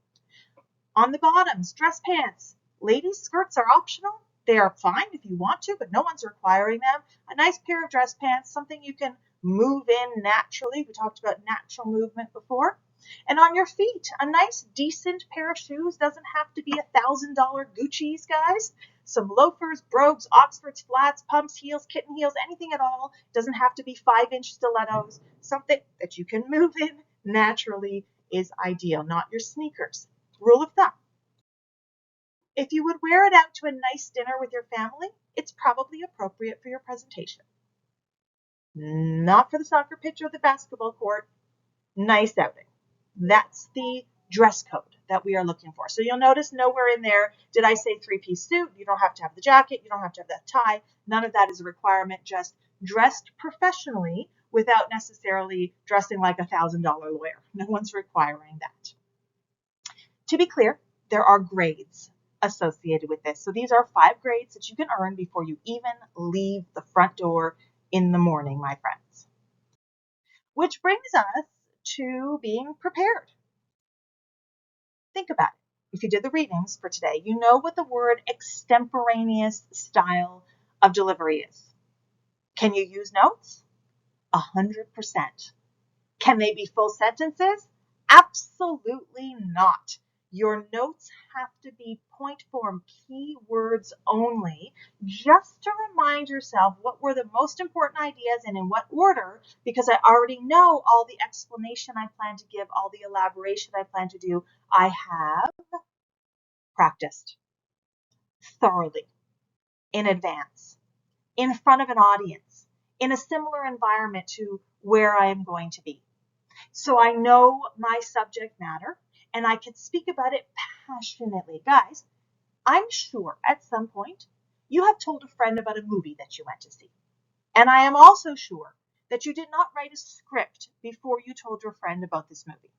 On the bottoms, dress pants. Ladies' skirts are optional. They are fine if you want to, but no one's requiring them. A nice pair of dress pants, something you can move in naturally. We talked about natural movement before. And on your feet, a nice, decent pair of shoes. Doesn't have to be $1,000 Gucci's, guys. Some loafers, brogues, Oxfords, flats, pumps, heels, kitten heels, anything at all. Doesn't have to be 5-inch stilettos. Something that you can move in naturally is ideal, not your sneakers. Rule of thumb. If you would wear it out to a nice dinner with your family, it's probably appropriate for your presentation. Not for the soccer pitch or the basketball court. Nice outing. That's the dress code that we are looking for. So you'll notice nowhere in there did I say three-piece suit. You don't have to have the jacket. You don't have to have that tie. None of that is a requirement. Just dressed professionally without necessarily dressing like $1,000 lawyer. No one's requiring that. To be clear, there are grades associated with this. So these are 5 grades that you can earn before you even leave the front door in the morning, my friends. Which brings us to being prepared. Think about it. If you did the readings for today, you know what the word extemporaneous style of delivery is. Can you use notes? 100%. Can they be full sentences? Absolutely not. Your notes have to be point form, key words only, just to remind yourself what were the most important ideas and in what order, because I already know all the explanation I plan to give, all the elaboration I plan to do. I have practiced thoroughly in advance, in front of an audience, in a similar environment to where I am going to be. So I know my subject matter and I can speak about it passionately. Guys, I'm sure at some point you have told a friend about a movie that you went to see. And I am also sure that you did not write a script before you told your friend about this movie.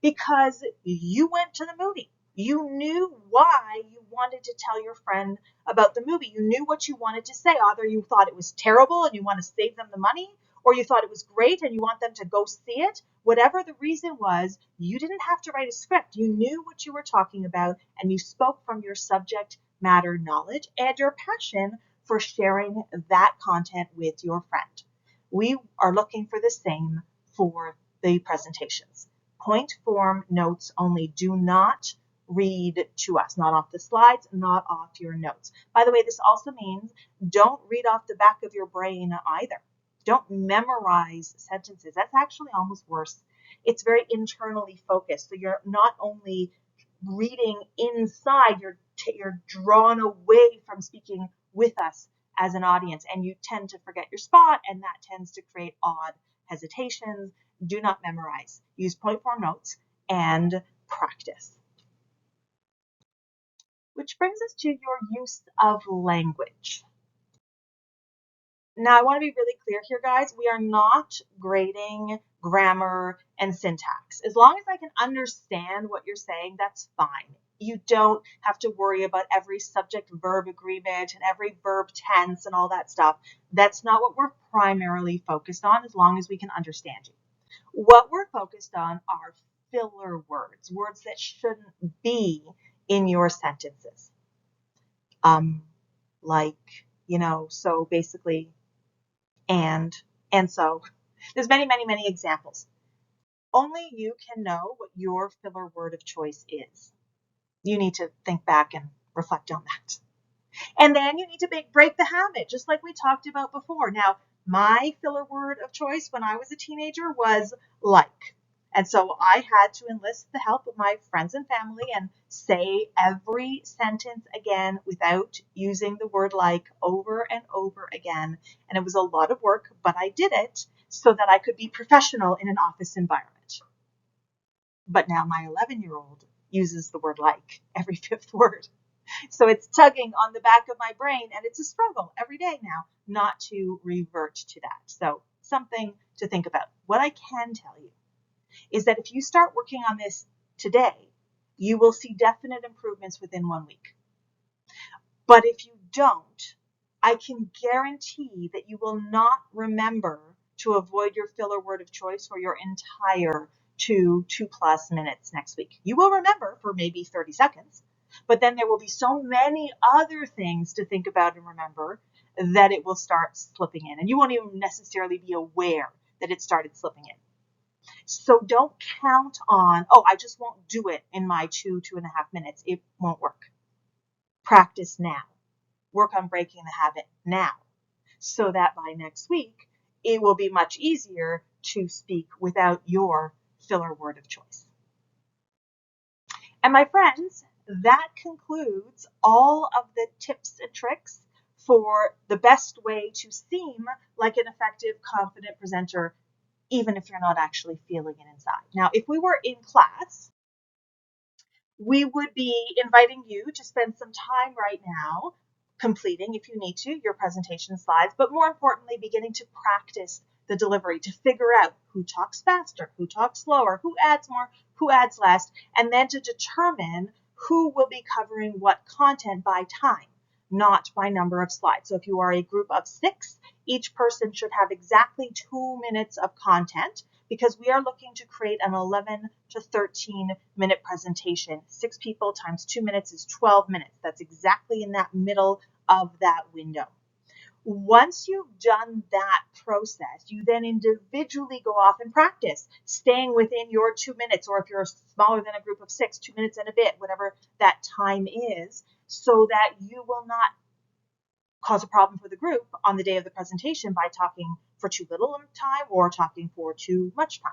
because you went to the movie. You knew why you wanted to tell your friend about the movie. You knew what you wanted to say. Either you thought it was terrible and you want to save them the money, or you thought it was great and you want them to go see it. Whatever the reason was, you didn't have to write a script. You knew what you were talking about, and you spoke from your subject matter knowledge and your passion for sharing that content with your friend. We are looking for the same for the presentations. Point form notes only. Do not read to us, not off the slides, not off your notes. By the way, this also means don't read off the back of your brain either. Don't memorize sentences. That's actually almost worse. It's very internally focused. So you're not only reading inside, you're drawn away from speaking with us as an audience, and you tend to forget your spot, and that tends to create odd hesitations. Do not memorize. Use point form notes and practice. Which brings us to your use of language. Now, I want to be really clear here, guys. We are not grading grammar and syntax. As long as I can understand what you're saying, that's fine. You don't have to worry about every subject-verb agreement and every verb tense and all that stuff. That's not what we're primarily focused on, as long as we can understand you. What we're focused on are filler words, words that shouldn't be in your sentences. So basically, and so. There's many, many, many examples. Only you can know what your filler word of choice is. You need to think back and reflect on that. And then you need to break the habit, just like we talked about before. Now, my filler word of choice when I was a teenager was like. And so I had to enlist the help of my friends and family and say every sentence again without using the word like over and over again. And it was a lot of work, but I did it so that I could be professional in an office environment. But now my 11-year-old uses the word like every fifth word. So it's tugging on the back of my brain, and it's a struggle every day now not to revert to that. So something to think about. What I can tell you is that if you start working on this today, you will see definite improvements within 1 week. But if you don't, I can guarantee that you will not remember to avoid your filler word of choice for your entire 2+ minutes next week. You will remember for maybe 30 seconds, but then there will be so many other things to think about and remember that it will start slipping in, and you won't even necessarily be aware that it started slipping in. So don't count on, I just won't do it in my 2.5 minutes. It won't work. Practice now. Work on breaking the habit now, so that by next week, it will be much easier to speak without your filler word of choice. And my friends, that concludes all of the tips and tricks for the best way to seem like an effective, confident presenter, even if you're not actually feeling it inside. Now, if we were in class, we would be inviting you to spend some time right now completing, if you need to, your presentation slides, but more importantly, beginning to practice the delivery, to figure out who talks faster, who talks slower, who adds more, who adds less, and then to determine who will be covering what content by time, not by number of slides. So if you are a group of 6, each person should have exactly 2 minutes of content, because we are looking to create an 11 to 13 minute presentation. 6 people times 2 minutes is 12 minutes. That's exactly in that middle of that window. Once you've done that process, you then individually go off and practice, staying within your 2 minutes, or if you're smaller than a group of 6, 2 minutes and a bit, whatever that time is, so that you will not cause a problem for the group on the day of the presentation by talking for too little time or talking for too much time.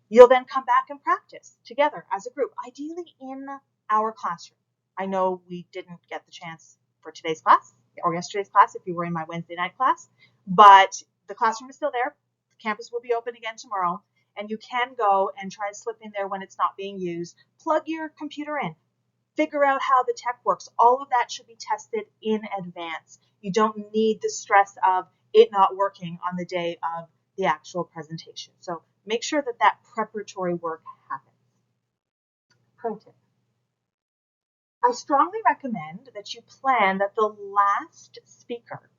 You'll then come back and practice together as a group, ideally in our classroom. I know we didn't get the chance for today's class or yesterday's class if you were in my Wednesday night class, but the classroom is still there. The campus will be open again tomorrow, and you can go and try to slip in there when it's not being used. Plug your computer in. Figure out how the tech works. All of that should be tested in advance. You don't need the stress of it not working on the day of the actual presentation. So Make sure that that preparatory work happens. Pro tip. I strongly recommend that you plan that the last speaker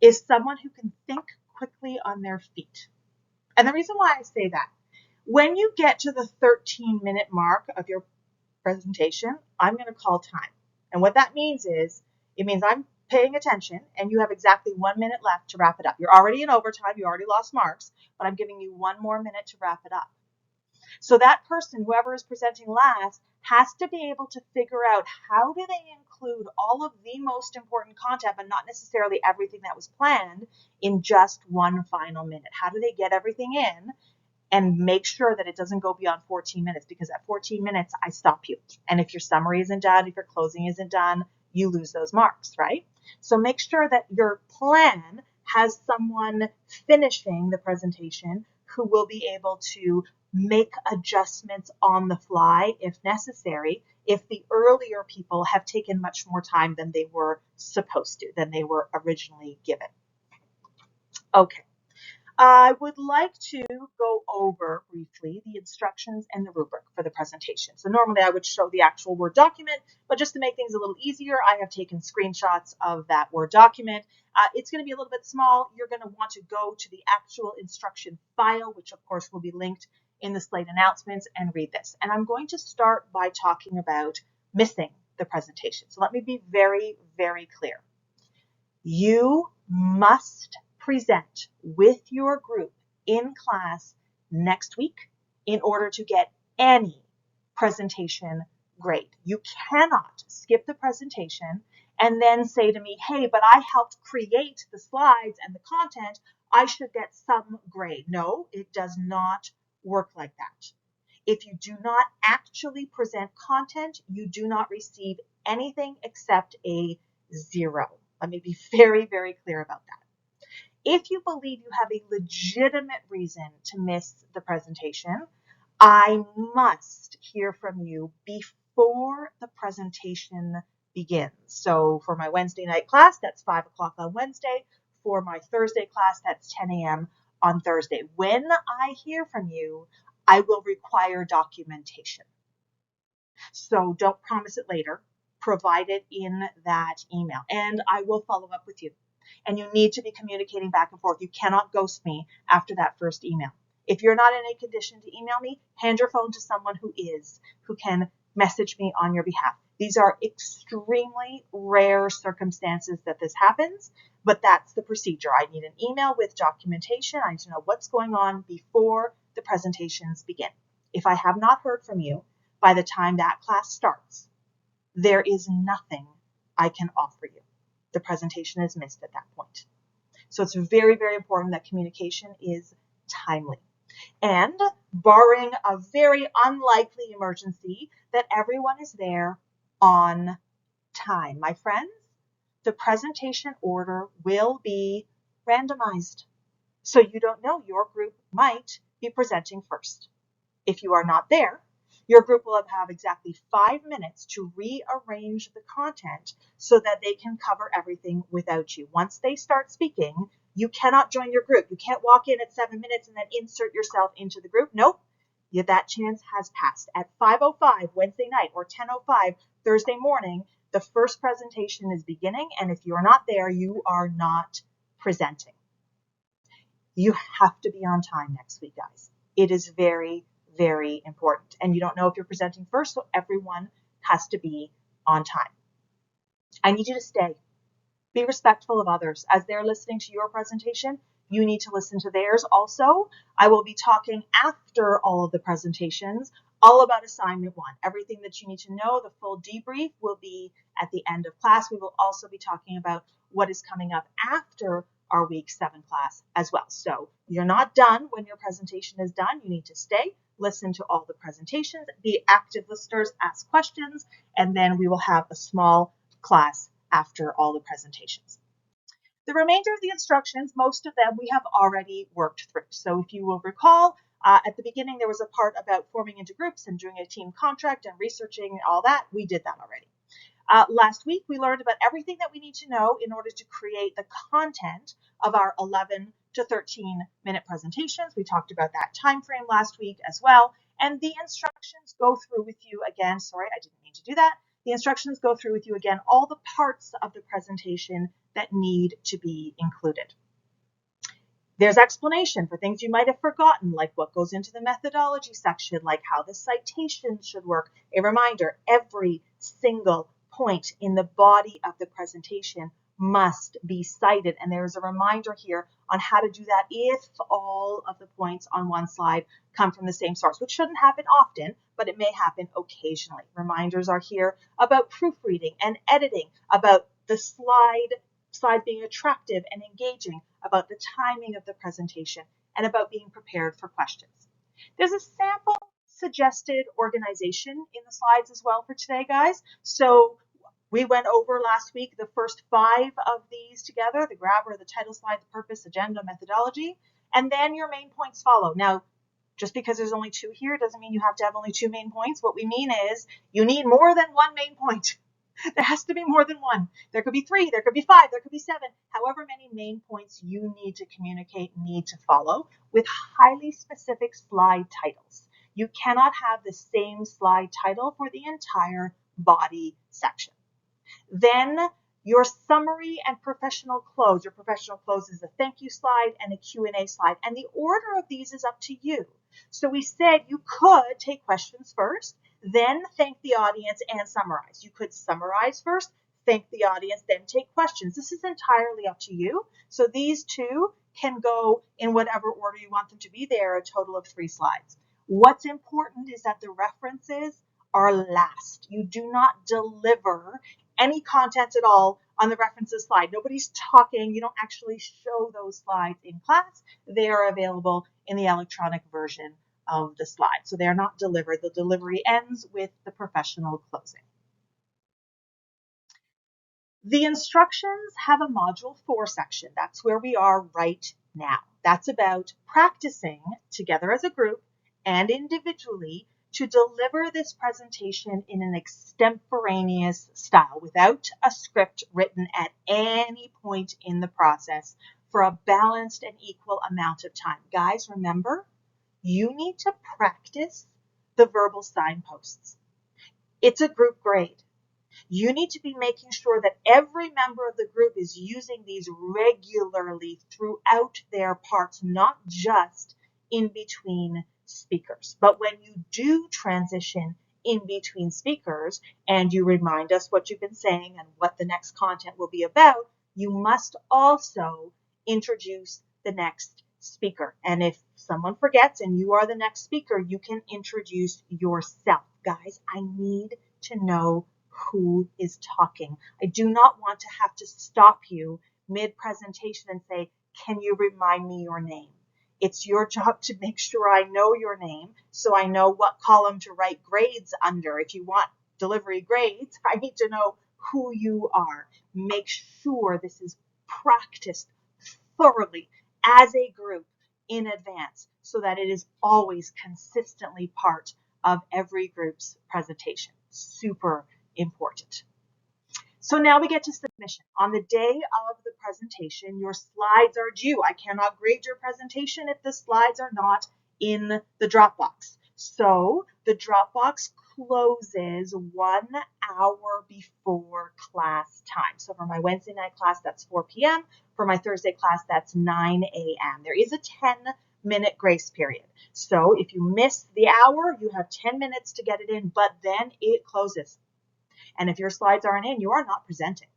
is someone who can think quickly on their feet. And the reason why I say that, when you get to the 13-minute mark of your presentation, I'm going to call time. And what that means is, it means I'm paying attention and you have exactly 1 minute left to wrap it up. You're already in overtime, you already lost marks, but I'm giving you 1 more minute to wrap it up. So that person, whoever is presenting last, has to be able to figure out how do they include all of the most important content, but not necessarily everything that was planned, in just one final minute. How do they get everything in and make sure that it doesn't go beyond 14 minutes? Because at 14 minutes, I stop you. And if your summary isn't done, if your closing isn't done, you lose those marks, right? So make sure that your plan has someone finishing the presentation who will be able to make adjustments on the fly if necessary, if the earlier people have taken much more time than they were supposed to, than they were originally given. Okay. I would like to go over briefly the instructions and the rubric for the presentation. So normally I would show the actual Word document, but just to make things a little easier, I have taken screenshots of that Word document. It's going to be a little bit small. You're going to want to go to the actual instruction file, which of course will be linked in the slide announcements, and read this. And I'm going to start by talking about missing the presentation. So let me be very, very clear. You must present with your group in class next week in order to get any presentation grade. You cannot skip the presentation and then say to me, hey, but I helped create the slides and the content, I should get some grade. No, it does not work like that. If you do not actually present content, you do not receive anything except a 0. Let me be very, very clear about that. If you believe you have a legitimate reason to miss the presentation, I must hear from you before the presentation begins. So for my Wednesday night class, that's 5 o'clock on Wednesday. For my Thursday class, that's 10 a.m. on Thursday. When I hear from you, I will require documentation. So don't promise it later. Provide it in that email, and I will follow up with you. And you need to be communicating back and forth. You cannot ghost me after that first email. If you're not in a condition to email me, hand your phone to someone who is, who can message me on your behalf. These are extremely rare circumstances that this happens, but that's the procedure. I need an email with documentation. I need to know what's going on before the presentations begin. If I have not heard from you by the time that class starts, there is nothing I can offer you. The presentation is missed at that point. So it's very, very important that communication is timely. And barring a very unlikely emergency, that everyone is there on time. My friends, the presentation order will be randomized. So you don't know, your group might be presenting first. If you are not there, your group will have exactly 5 minutes to rearrange the content so that they can cover everything without you. Once they start speaking, you cannot join your group. You can't walk in at 7 minutes and then insert yourself into the group. Nope, that chance has passed. At 5:05 Wednesday night or 10:05 Thursday morning, the first presentation is beginning, and if you're not there, you are not presenting. You have to be on time next week, guys. It is very, very important. And you don't know if you're presenting first, so everyone has to be on time. I need you to stay. Be respectful of others. As they're listening to your presentation, you need to listen to theirs also. I will be talking after all of the presentations all about assignment 1. Everything that you need to know, the full debrief will be at the end of class. We will also be talking about what is coming up after our week 7 class as well. So you're not done when your presentation is done. You need to stay, listen to all the presentations, be active listeners, ask questions, and then we will have a small class after all the presentations. The remainder of the instructions, most of them we have already worked through. So if you will recall, at the beginning there was a part about forming into groups and doing a team contract and researching all that. We did that already. Last week, we learned about everything that we need to know in order to create the content of our 11 to 13-minute presentations. We talked about that time frame last week as well. And the instructions go through with you again. Sorry, I didn't mean to do that. The instructions go through with you again, all the parts of the presentation that need to be included. There's explanation for things you might have forgotten, like what goes into the methodology section, like how the citations should work. A reminder, every single point in the body of the presentation must be cited. And there's a reminder here on how to do that if all of the points on one slide come from the same source, which shouldn't happen often, but it may happen occasionally. Reminders are here about proofreading and editing, about the slides being attractive and engaging, about the timing of the presentation, and about being prepared for questions. There's a sample suggested organization in the slides as well for today, guys. So we went over last week the first 5 of these together, the grabber, the title slide, the purpose, agenda, methodology, and then your main points follow. Now, just because there's only 2 here doesn't mean you have to have only 2 main points. What we mean is you need more than 1 main point. There has to be more than 1. There could be 3, there could be 5, there could be 7, however many main points you need to communicate, need to follow, with highly specific slide titles. You cannot have the same slide title for the entire body section. Then your summary and professional close. Your professional close is a thank you slide and a Q&A slide, and the order of these is up to you. So we said you could take questions first, then thank the audience and summarize. You could summarize first, thank the audience, then take questions. This is entirely up to you. So these 2 can go in whatever order you want them to be. They are a total of 3 slides. What's important is that the references are last. You do not deliver any content at all on the references slide. Nobody's talking. You don't actually show those slides in class. They are available in the electronic version of the slide. So they are not delivered. The delivery ends with the professional closing. The instructions have a Module 4 section. That's where we are right now. That's about practicing together as a group and individually to deliver this presentation in an extemporaneous style without a script written at any point in the process for a balanced and equal amount of time. Guys, remember, you need to practice the verbal signposts. It's a group grade. You need to be making sure that every member of the group is using these regularly throughout their parts, not just in between speakers. But when you do transition in between speakers and you remind us what you've been saying and what the next content will be about, you must also introduce the next speaker. And if someone forgets and you are the next speaker, you can introduce yourself. Guys, I need to know who is talking. I do not want to have to stop you mid-presentation and say, can you remind me your name? It's your job to make sure I know your name so I know what column to write grades under. If you want delivery grades, I need to know who you are. Make sure this is practiced thoroughly as a group in advance so that it is always consistently part of every group's presentation. Super important. So now we get to submission. On the day of the presentation, your slides are due. I cannot grade your presentation if the slides are not in the Dropbox. So the Dropbox closes 1 hour before class time. So for my Wednesday night class, that's 4 p.m. For my Thursday class, that's 9 a.m. There is a 10-minute grace period. So if you miss the hour, you have 10 minutes to get it in, but then it closes. And if your slides aren't in, you are not presenting,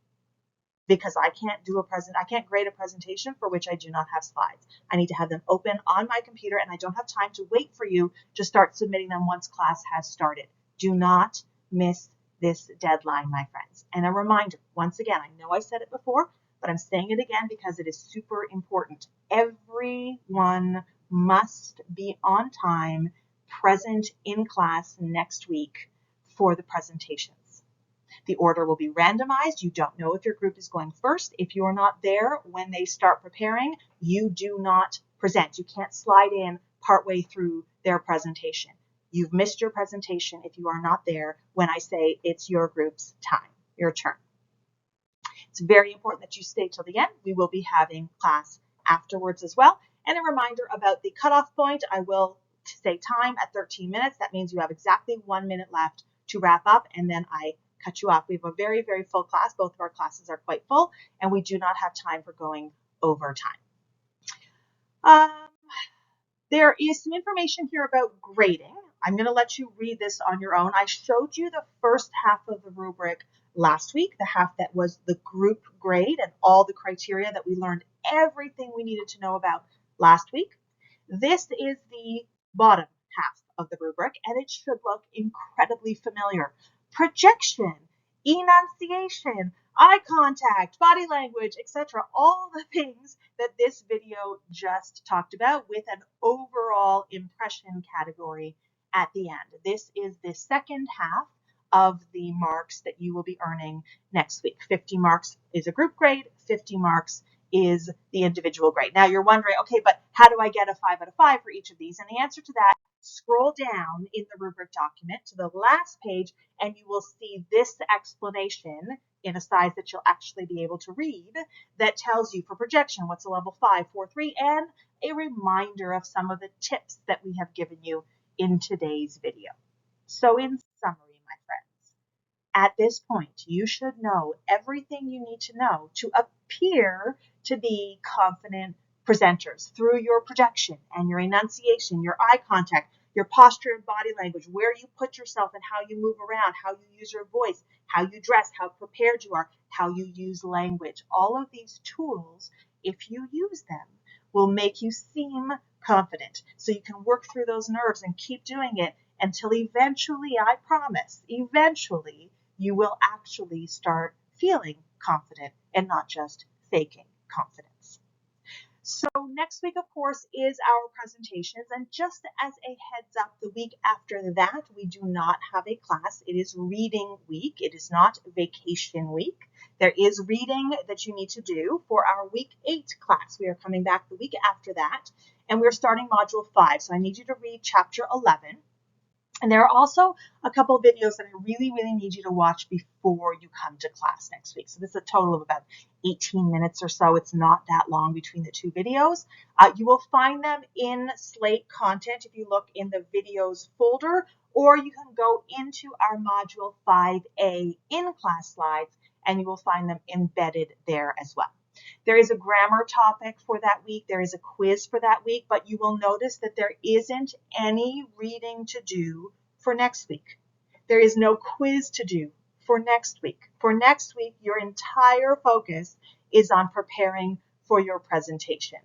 because I can't grade a presentation for which I do not have slides. I need to have them open on my computer, and I don't have time to wait for you to start submitting them once class has started. Do not miss this deadline, my friends. And a reminder, once again, I know I said it before, but I'm saying it again because it is super important. Everyone must be on time, present in class next week for the presentations. The order will be randomized. You don't know if your group is going first. If you are not there when they start preparing, you do not present. You can't slide in partway through their presentation. You've missed your presentation if you are not there when I say it's your group's time, your turn. It's very important that you stay till the end. We will be having class afterwards as well. And a reminder about the cutoff point. I will say time at 13 minutes. That means you have exactly 1 minute left to wrap up, and then I cut you off. We have a very, very full class. Both of our classes are quite full, and we do not have time for going over time. There is some information here about grading. I'm going to let you read this on your own. I showed you the first half of the rubric last week, the half that was the group grade and all the criteria that we learned everything we needed to know about last week. This is the bottom half of the rubric, and it should look incredibly familiar. Projection, enunciation, eye contact, body language, etc. All the things that this video just talked about with an overall impression category at the end. This is the second half of the marks that you will be earning next week. 50 marks is a group grade, 50 marks is the individual grade. Now you're wondering, okay, but how do I get a 5 out of 5 for each of these? And the answer to that, scroll down in the rubric document to the last page, and you will see this explanation in a size that you'll actually be able to read that tells you for projection what's a level 5, 4, 3, and a reminder of some of the tips that we have given you in today's video. So in summary, my friends, at this point, you should know everything you need to know to appear to be confident presenters through your projection and your enunciation, your eye contact, your posture and body language, where you put yourself and how you move around, how you use your voice, how you dress, how prepared you are, how you use language. All of these tools, if you use them, will make you seem confident. So you can work through those nerves and keep doing it until eventually, I promise, eventually, you will actually start feeling confident and not just faking confidence. So next week, of course, is our presentations. And just as a heads up, the week after that, we do not have a class. It is reading week. It is not vacation week. There is reading that you need to do for our week 8 class. We are coming back the week after that, and we're starting module 5. So I need you to read chapter 11. And there are also a couple of videos that I really, really need you to watch before you come to class next week. So this is a total of about 18 minutes or so. It's not that long between the two videos. You will find them in Slate content if you look in the videos folder, or you can go into our module 5A in ClassSlides, and you will find them embedded there as well. There is a grammar topic for that week. There is a quiz for that week, but you will notice that there isn't any reading to do for next week. There is no quiz to do for next week. For next week, your entire focus is on preparing for your presentation.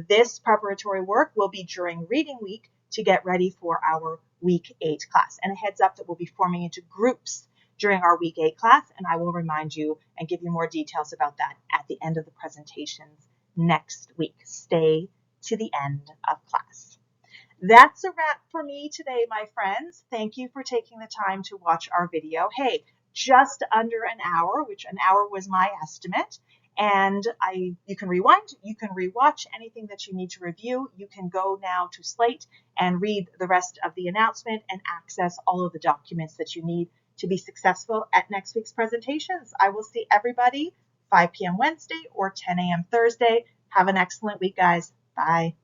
This preparatory work will be during reading week to get ready for our week 8 class. And a heads up that we'll be forming into groups during our week 8 class, and I will remind you and give you more details about that at the end of the presentations next week. Stay to the end of class. That's a wrap for me today, my friends. Thank you for taking the time to watch our video. Hey, just under an hour, which an hour was my estimate. And you can rewind, you can rewatch anything that you need to review. You can go now to Slate and read the rest of the announcement and access all of the documents that you need to be successful at next week's presentations. I will see everybody 5 p.m. Wednesday or 10 a.m. Thursday. Have an excellent week, guys. Bye.